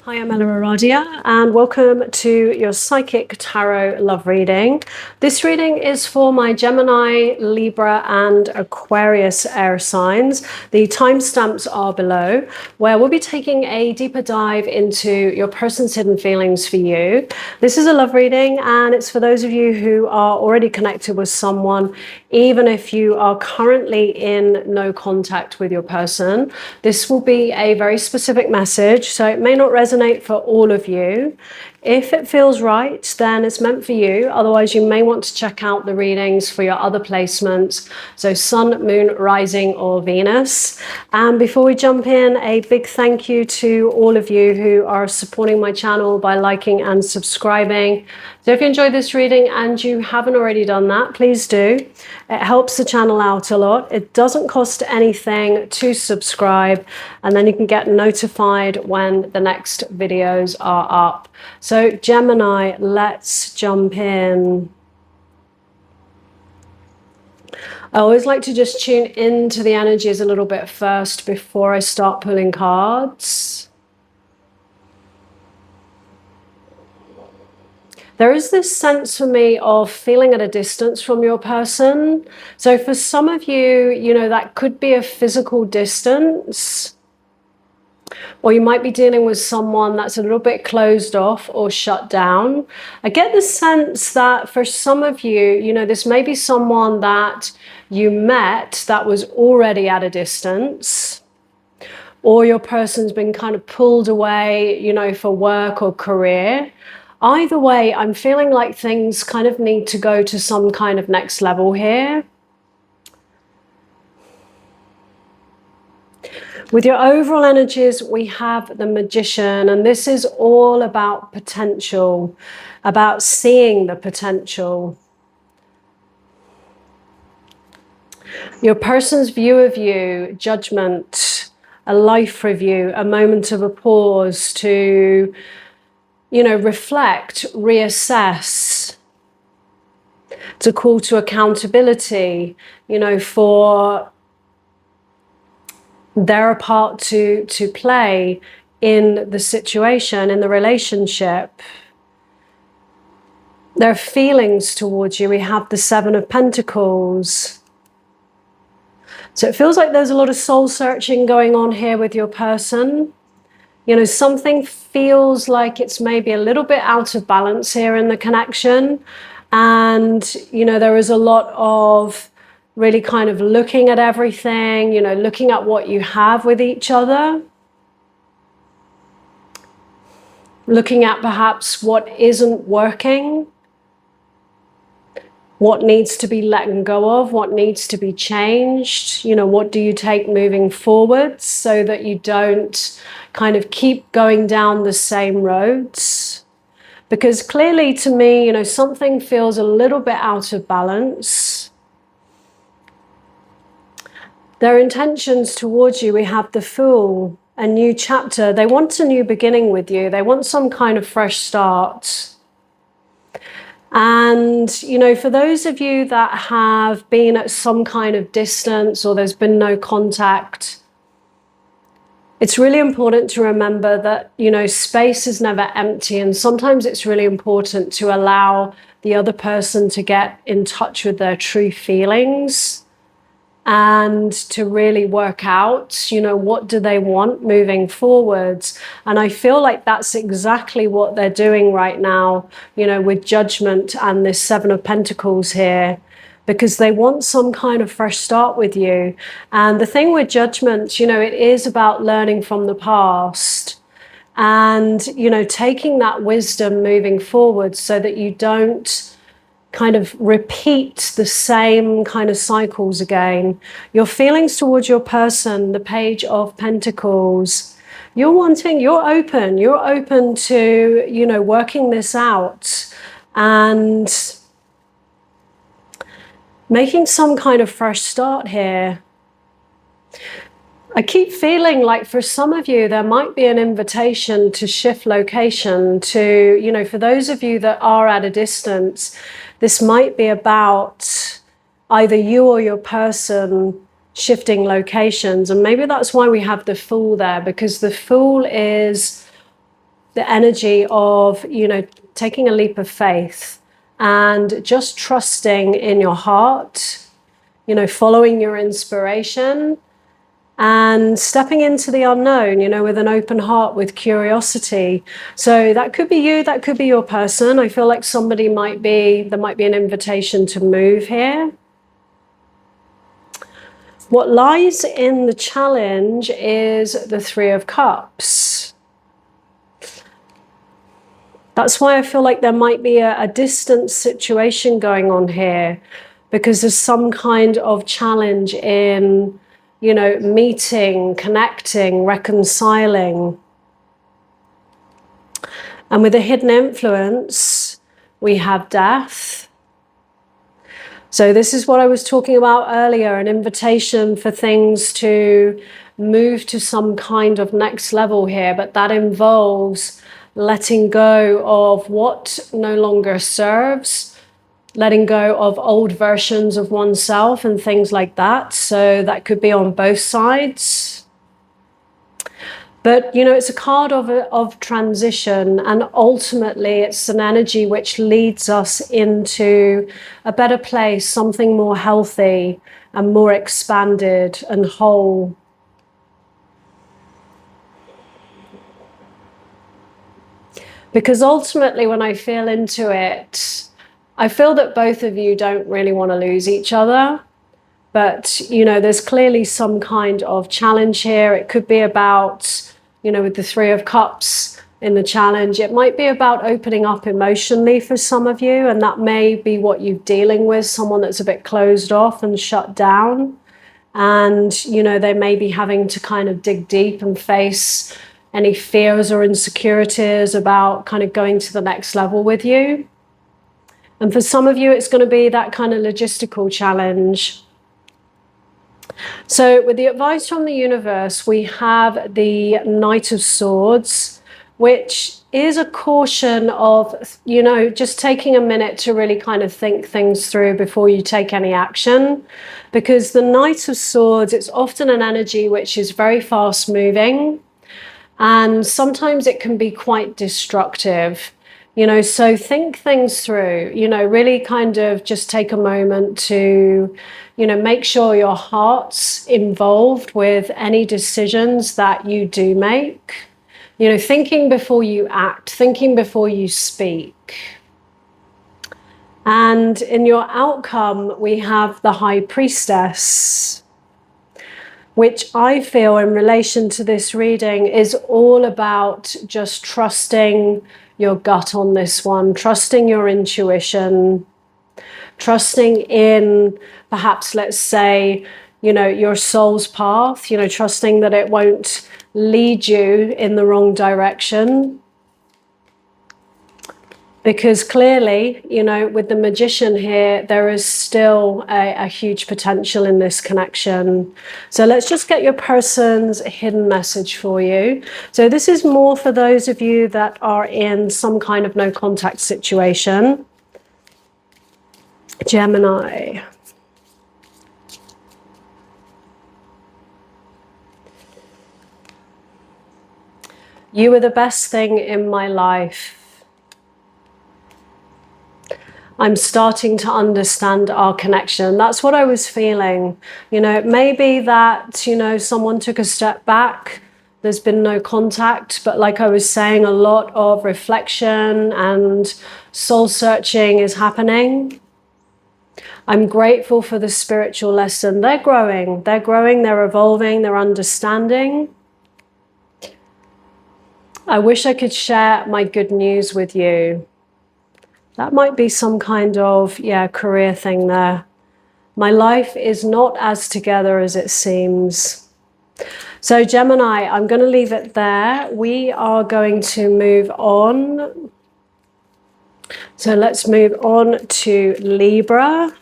Hi, I'm EllaAradia and welcome to your Psychic Tarot Love Reading. This reading is for my Gemini, Libra and Aquarius air signs. The timestamps are below, where we'll be taking a deeper dive into your person's hidden feelings for you. This is a love reading and it's for those of you who are already connected with someone, even if you are currently in no contact with your person. This will be a very specific message, so it may not resonate for all of you. If it feels right, then it's meant for you. Otherwise, you may want to check out the readings for your other placements, so Sun, Moon, Rising, or Venus. And before we jump in, a big thank you to all of you who are supporting my channel by liking and subscribing. So if you enjoyed this reading and you haven't already done that, please do. It helps the channel out a lot. It doesn't cost anything to subscribe, and then you can get notified when the next videos are up. So Gemini, let's jump in. I always like to just tune into the energies a little bit first before I start pulling cards. There is this sense for me of feeling at a distance from your person. So for some of you, that could be a physical distance. Or you might be dealing with someone that's a little bit closed off or shut down. I get the sense that for some of you, this may be someone that you met that was already at a distance, or your person's been kind of pulled away, for work or career. Either way, I'm feeling like things kind of need to go to some kind of next level here. With your overall energies, we have the Magician, and this is all about potential, about seeing the potential. Your person's view of you, judgment, a life review, a moment of a pause to, reflect, reassess. It's a call to accountability, for their part to play in the situation, in the relationship. Their feelings towards you. We have the Seven of Pentacles. So it feels like there's a lot of soul searching going on here with your person. Something feels like it's maybe a little bit out of balance here in the connection. And, there is a lot of really kind of looking at everything, looking at what you have with each other. Looking at perhaps what isn't working. What needs to be let go of, what needs to be changed, what do you take moving forward so that you don't kind of keep going down the same roads. Because clearly to me, something feels a little bit out of balance. Their intentions towards you, we have the Fool, a new chapter. They want a new beginning with you. They want some kind of fresh start. And, for those of you that have been at some kind of distance or there's been no contact, it's really important to remember that, space is never empty. And sometimes it's really important to allow the other person to get in touch with their true feelings and to really work out, what do they want moving forwards. And I feel like that's exactly what they're doing right now, with Judgment and this Seven of Pentacles here, because they want some kind of fresh start with you. And the thing with Judgment, it is about learning from the past and, taking that wisdom moving forward so that you don't kind of repeat the same kind of cycles again. Your feelings towards your person, the Page of Pentacles, you're open to, working this out and making some kind of fresh start here. I keep feeling like for some of you, there might be an invitation to shift location to, for those of you that are at a distance, this might be about either you or your person shifting locations. And maybe that's why we have the Fool there, because the Fool is the energy of, you know, taking a leap of faith and just trusting in your heart, you know, following your inspiration and stepping into the unknown, you know, with an open heart, with curiosity. So that could be you, that could be your person. I feel like there might be an invitation to move here. What lies in the challenge is the Three of Cups. That's why I feel like there might be a distant situation going on here, because there's some kind of challenge in, you know, meeting, connecting, reconciling. And with a hidden influence, we have death. So this is what I was talking about earlier, an invitation for things to move to some kind of next level here, but that involves letting go of what no longer serves, letting go of old versions of oneself and things like that. So that could be on both sides. But, you know, it's a card of transition, and ultimately it's an energy which leads us into a better place, something more healthy and more expanded and whole. Because ultimately, when I feel into it, I feel that both of you don't really want to lose each other. But, you know, there's clearly some kind of challenge here. It could be about, you know, with the Three of Cups in the challenge, it might be about opening up emotionally for some of you. And that may be what you're dealing with, someone that's a bit closed off and shut down. And, you know, they may be having to kind of dig deep and face any fears or insecurities about kind of going to the next level with you. And for some of you, it's going to be that kind of logistical challenge. So with the advice from the universe, we have the Knight of Swords, which is a caution of, you know, just taking a minute to really kind of think things through before you take any action. Because the Knight of Swords, it's often an energy which is very fast moving, and sometimes it can be quite destructive. You know, so think things through, you know, really kind of just take a moment to, you know, make sure your heart's involved with any decisions that you do make. You know, thinking before you act, thinking before you speak. And in your outcome, we have the High Priestess, which I feel in relation to this reading is all about just trusting your gut on this one, trusting your intuition, trusting in perhaps, let's say, you know, your soul's path, you know, trusting that it won't lead you in the wrong direction. Because clearly, you know, with the Magician here, there is still a huge potential in this connection. So let's just get your person's hidden message for you. So this is more for those of you that are in some kind of no contact situation. Gemini. You were the best thing in my life. I'm starting to understand our connection. That's what I was feeling. You know, it may be that, you know, someone took a step back. There's been no contact, but like I was saying, a lot of reflection and soul searching is happening. I'm grateful for the spiritual lesson. They're growing, they're evolving, they're understanding. I wish I could share my good news with you. That might be some kind of, career thing there. My life is not as together as it seems. So Gemini, I'm going to leave it there. We are going to move on. So let's move on to Libra.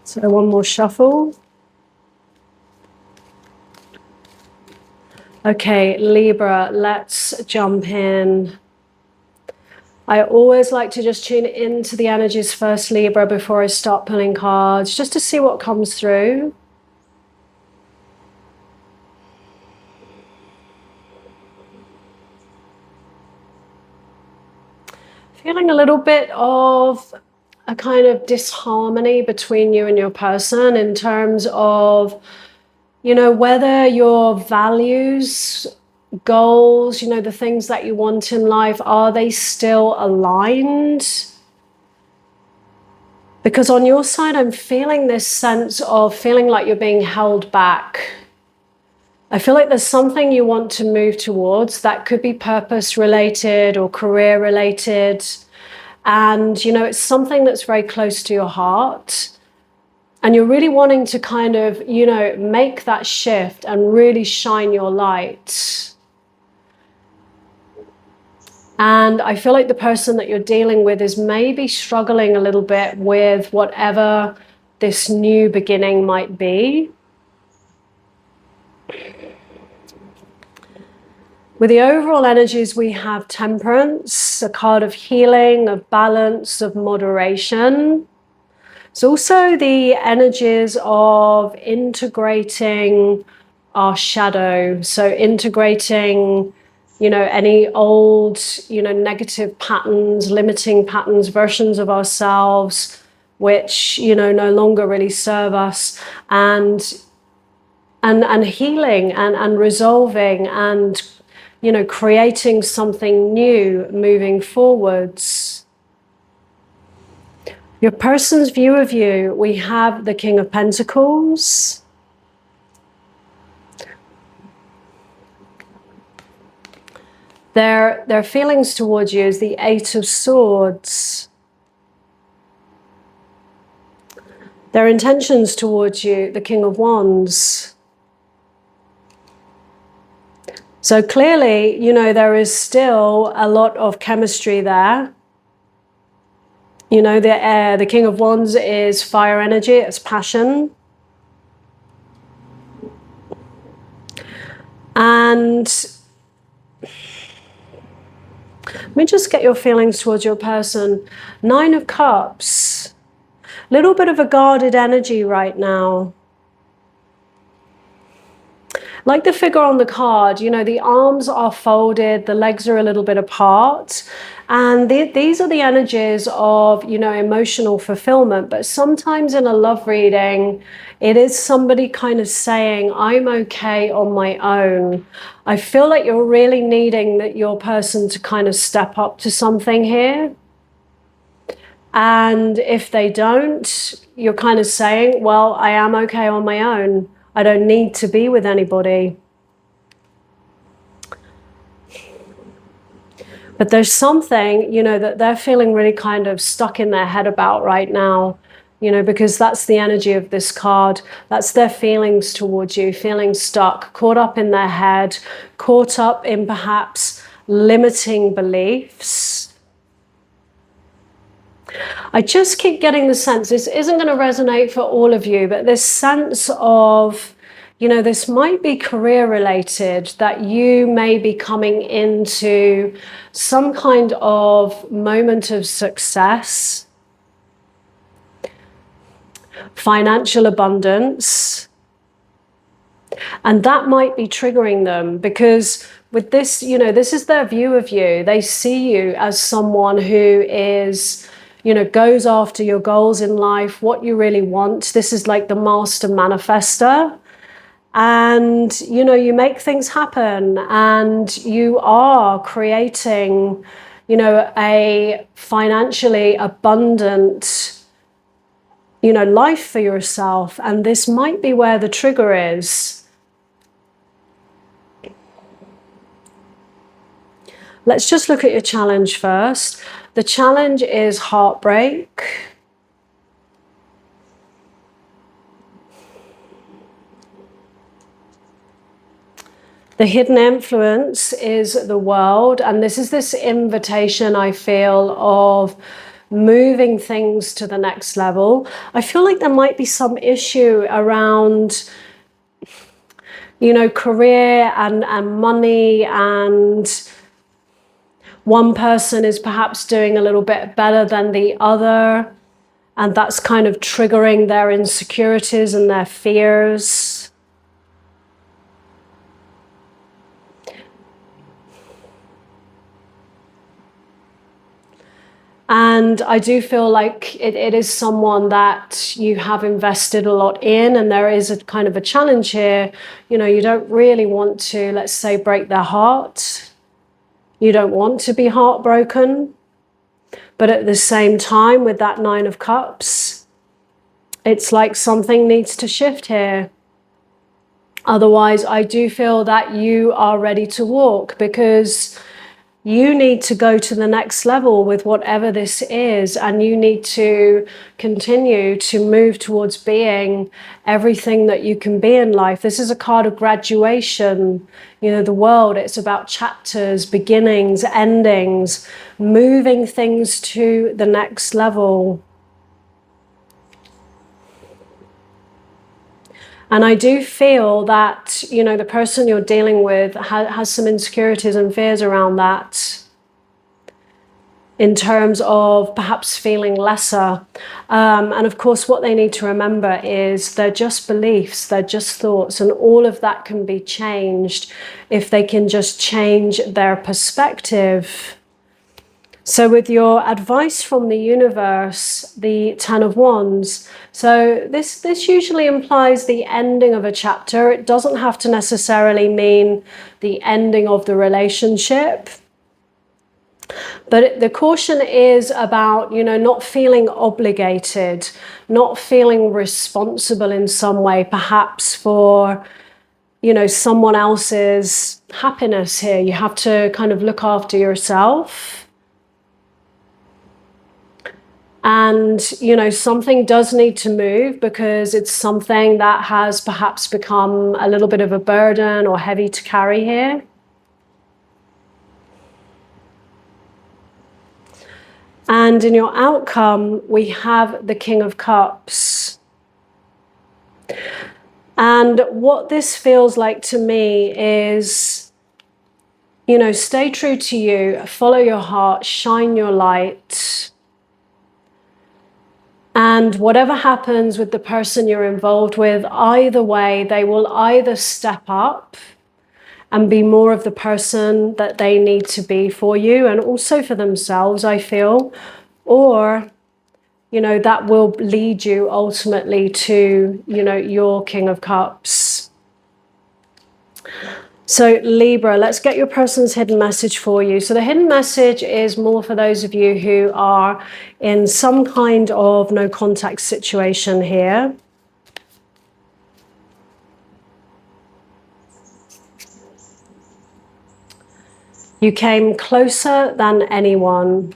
So one more shuffle. Okay, Libra, let's jump in. I always like to just tune into the energies first, Libra, before I start pulling cards, just to see what comes through. feeling a little bit of a kind of disharmony between you and your person in terms of, you know, whether your values, goals, you know, the things that you want in life, are they still aligned? Because on your side, I'm feeling this sense of feeling like you're being held back. I feel like there's something you want to move towards that could be purpose related or career related. And, you know, it's something that's very close to your heart. And you're really wanting to kind of, you know, make that shift and really shine your light. And I feel like the person that you're dealing with is maybe struggling a little bit with whatever this new beginning might be. With the overall energies, we have Temperance, a card of healing, of balance, of moderation. It's also the energies of integrating our shadow. So integrating, you know, any old, you know, negative patterns, limiting patterns, versions of ourselves, which, you know, no longer really serve us, and healing and resolving and, you know, creating something new moving forwards. Your person's view of you, we have the King of Pentacles. Their feelings towards you is the Eight of Swords. Their intentions towards you, the King of Wands. So clearly, you know, there is still a lot of chemistry there. You know, the King of Wands is fire energy, it's passion. And let me just get your feelings towards your person. Nine of Cups. Little bit of a guarded energy right now. Like the figure on the card, you know, the arms are folded, the legs are a little bit apart. And these are the energies of, you know, emotional fulfillment. But sometimes in a love reading, it is somebody kind of saying, I'm okay on my own. I feel like you're really needing your person to kind of step up to something here. And if they don't, you're kind of saying, well, I am okay on my own. I don't need to be with anybody. But there's something, you know, that they're feeling really kind of stuck in their head about right now, you know, because that's the energy of this card. That's their feelings towards you, feeling stuck, caught up in their head, caught up in perhaps limiting beliefs. I just keep getting the sense, this isn't going to resonate for all of you, but this sense of, you know, this might be career related, that you may be coming into some kind of moment of success, financial abundance, and that might be triggering them because with this, you know, this is their view of you. They see you as someone who is, you know, goes after your goals in life, what you really want. This is like the master manifester. And, you know, you make things happen and you are creating, you know, a financially abundant, you know, life for yourself. And this might be where the trigger is. Let's just look at your challenge first. The challenge is heartbreak. The hidden influence is the world, and this is this invitation, I feel, of moving things to the next level. I feel like there might be some issue around, you know, career and money, and one person is perhaps doing a little bit better than the other, and that's kind of triggering their insecurities and their fears. And I do feel like it is someone that you have invested a lot in, and there is a kind of a challenge here. You know, you don't really want to, let's say, break their heart. You don't want to be heartbroken. But at the same time, with that Nine of Cups, it's like something needs to shift here. Otherwise, I do feel that you are ready to walk, because you need to go to the next level with whatever this is, and you need to continue to move towards being everything that you can be in life. This is a card of graduation. You know, the world, it's about chapters, beginnings, endings, moving things to the next level. And I do feel that, you know, the person you're dealing with has some insecurities and fears around that, in terms of perhaps feeling lesser. And of course, what they need to remember is they're just beliefs, they're just thoughts, and all of that can be changed if they can just change their perspective. So with your advice from the universe, the Ten of Wands, so this usually implies the ending of a chapter. It doesn't have to necessarily mean the ending of the relationship. But the caution is about, you know, not feeling obligated, not feeling responsible in some way, perhaps for, you know, someone else's happiness here. You have to kind of look after yourself. And, you know, something does need to move, because it's something that has perhaps become a little bit of a burden or heavy to carry here. And in your outcome, we have the King of Cups. And what this feels like to me is, you know, stay true to you, follow your heart, shine your light. And whatever happens with the person you're involved with, either way, they will either step up and be more of the person that they need to be for you, and also for themselves, I feel, or, you know, that will lead you ultimately to, you know, your King of Cups. So Libra, let's get your person's hidden message for you. So the hidden message is more for those of you who are in some kind of no contact situation here. You came closer than anyone.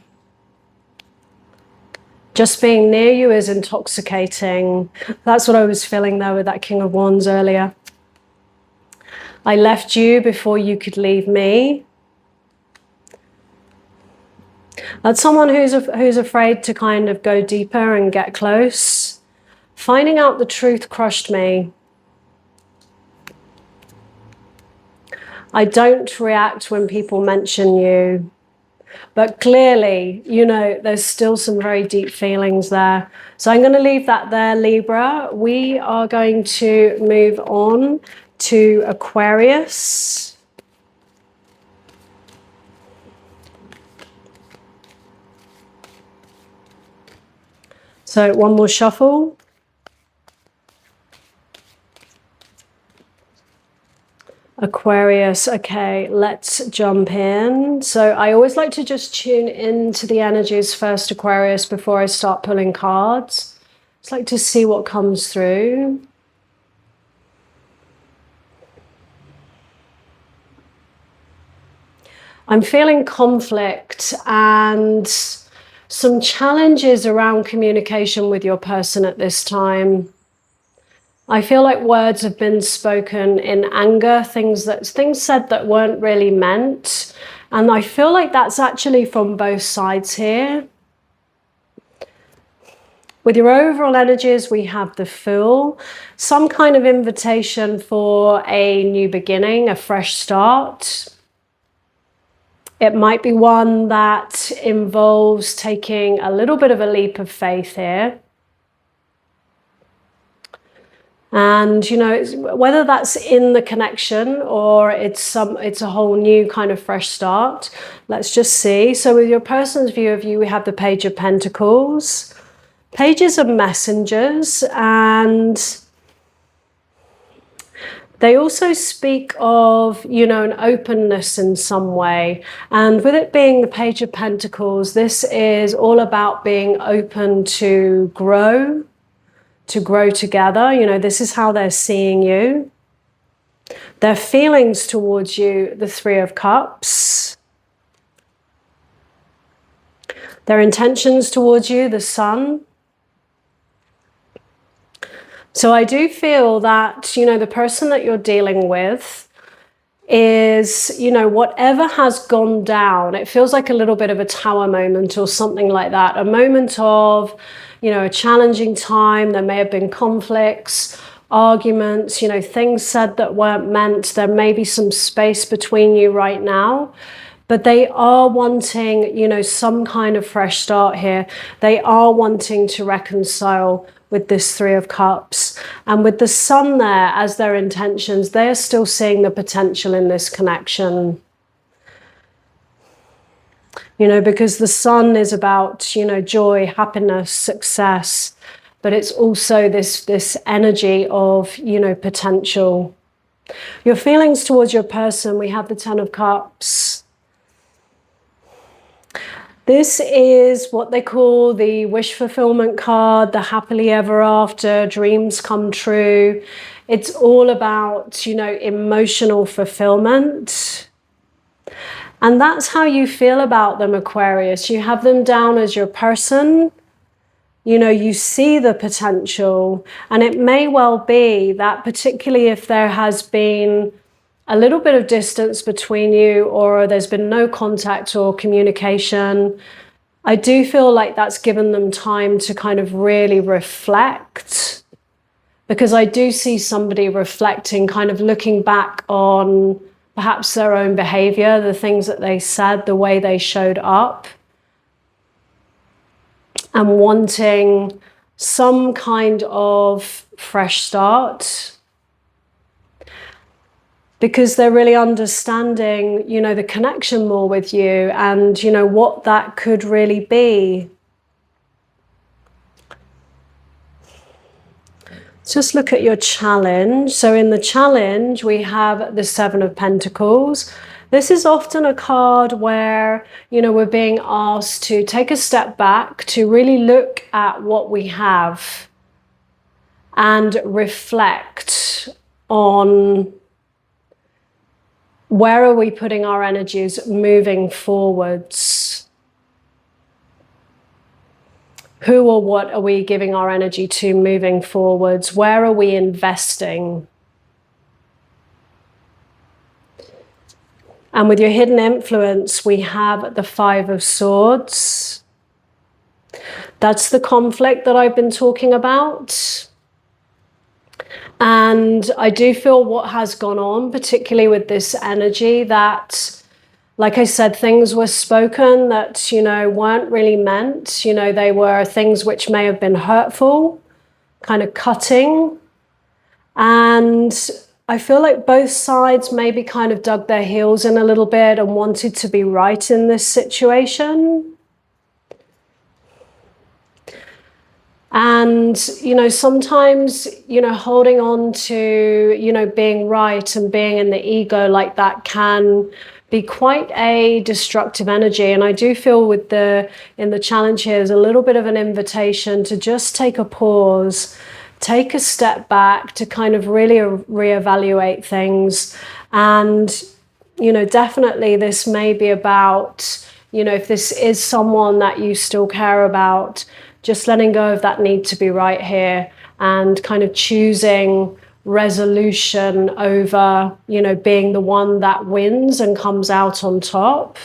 Just being near you is intoxicating. That's what I was feeling there with that King of Wands earlier. I left you before you could leave me. That's someone who's afraid to kind of go deeper and get close. Finding out the truth crushed me. I don't react when people mention you. But clearly, you know, there's still some very deep feelings there. So I'm going to leave that there, Libra. We are going to move on to Aquarius. So one more shuffle. Aquarius, okay, let's jump in. So I always like to just tune into the energies first, Aquarius, before I start pulling cards. Just like to see what comes through. I'm feeling conflict and some challenges around communication with your person at this time. I feel like words have been spoken in anger, things said that weren't really meant. And I feel like that's actually from both sides here. With your overall energies, we have the Fool, some kind of invitation for a new beginning, a fresh start. It might be one that involves taking a little bit of a leap of faith here. And, you know, whether that's in the connection or it's a whole new kind of fresh start. Let's just see. So with your person's view of you, we have the Page of Pentacles. Pages are messengers, and they also speak of, you know, an openness in some way. And with it being the Page of Pentacles, this is all about being open to grow together. You know, this is how they're seeing you. Their feelings towards you, the Three of Cups. Their intentions towards you, the Sun. So I do feel that, you know, the person that you're dealing with is, you know, whatever has gone down, it feels like a little bit of a tower moment or something like that. A moment of, you know, a challenging time. There may have been conflicts, arguments, you know, things said that weren't meant. There may be some space between you right now. But they are wanting, you know, some kind of fresh start here. They are wanting to reconcile with this Three of Cups. And with the Sun there as their intentions, they're still seeing the potential in this connection. You know, because the Sun is about, you know, joy, happiness, success. But it's also this energy of, you know, potential. Your feelings towards your person, we have the Ten of Cups. This is what they call the wish fulfillment card, the happily ever after, dreams come true. It's all about, you know, emotional fulfillment. And that's how you feel about them, Aquarius. You have them down as your person. You know, you see the potential. And it may well be that, particularly if there has been a little bit of distance between you, or there's been no contact or communication, I do feel like that's given them time to kind of really reflect, because I do see somebody reflecting, kind of looking back on perhaps their own behavior, the things that they said, the way they showed up, and wanting some kind of fresh start. Because they're really understanding, you know, the connection more with you and, you know, what that could really be. Just look at your challenge. So in the challenge, we have the Seven of Pentacles. This is often a card where, you know, we're being asked to take a step back, to really look at what we have and reflect on where are we putting our energies moving forwards? Who or what are we giving our energy to moving forwards? Where are we investing? And with your hidden influence, we have the Five of Swords. That's the conflict that I've been talking about. And I do feel what has gone on, particularly with this energy, that, like I said, things were spoken that, you know, weren't really meant. You know, they were things which may have been hurtful, kind of cutting. And I feel like both sides maybe kind of dug their heels in a little bit and wanted to be right in this situation. And, you know, sometimes, you know, holding on to, you know, being right and being in the ego like that can be quite a destructive energy. And I do feel with in the challenge here is a little bit of an invitation to just take a pause, take a step back, to kind of really reevaluate things. And, you know, definitely this may be about, you know, if this is someone that you still care about, just letting go of that need to be right here and kind of choosing resolution over, you know, being the one that wins and comes out on top.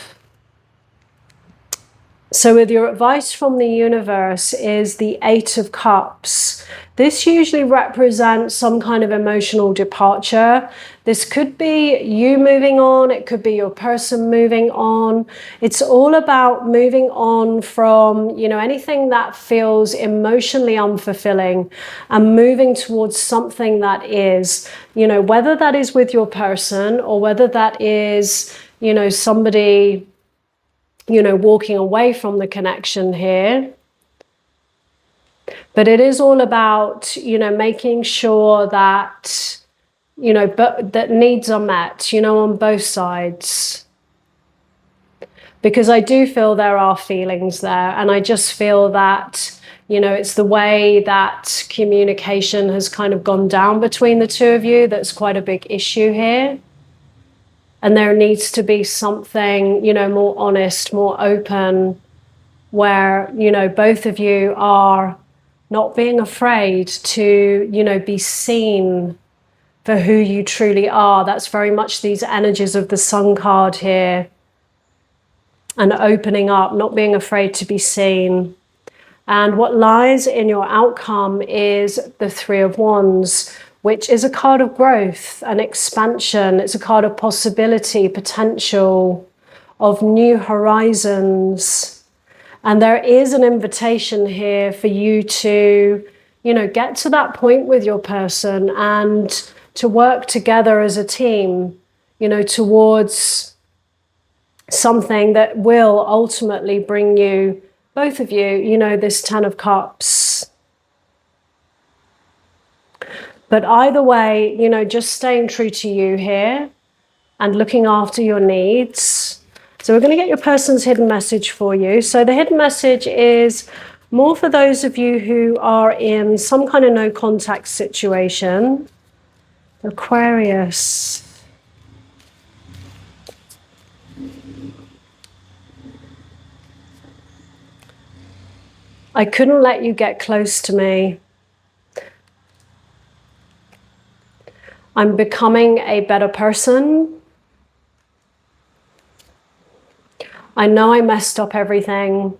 So with your advice from the universe is the Eight of Cups. This usually represents some kind of emotional departure. This could be you moving on. It could be your person moving on. It's all about moving on from, anything that feels emotionally unfulfilling and moving towards something that is, whether that is with your person or whether that is, somebody walking away from the connection here. But it is all about, making sure that, but that needs are met, on both sides. Because I do feel there are feelings there. And I just feel that, it's the way that communication has kind of gone down between the two of you that's quite a big issue here. And there needs to be something, more honest, more open, where, both of you are not being afraid to, be seen for who you truly are. That's very much these energies of the Sun card here. And opening up, not being afraid to be seen. And what lies in your outcome is the Three of Wands, which is a card of growth and expansion. It's a card of possibility, potential, of new horizons. And there is an invitation here for you to, get to that point with your person and to work together as a team, towards something that will ultimately bring you, both of you, this Ten of Cups. But either way, just staying true to you here and looking after your needs. So we're going to get your person's hidden message for you. So the hidden message is more for those of you who are in some kind of no contact situation. Aquarius. I couldn't let you get close to me. I'm becoming a better person. I know I messed up everything.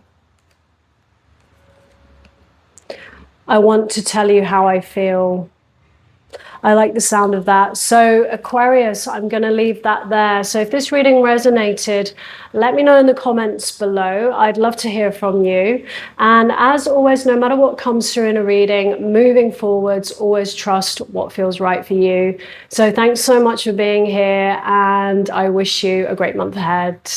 I want to tell you how I feel. I like the sound of that. So Aquarius, I'm going to leave that there. So if this reading resonated, let me know in the comments below. I'd love to hear from you. And as always, no matter what comes through in a reading, moving forwards, always trust what feels right for you. So thanks so much for being here, and I wish you a great month ahead.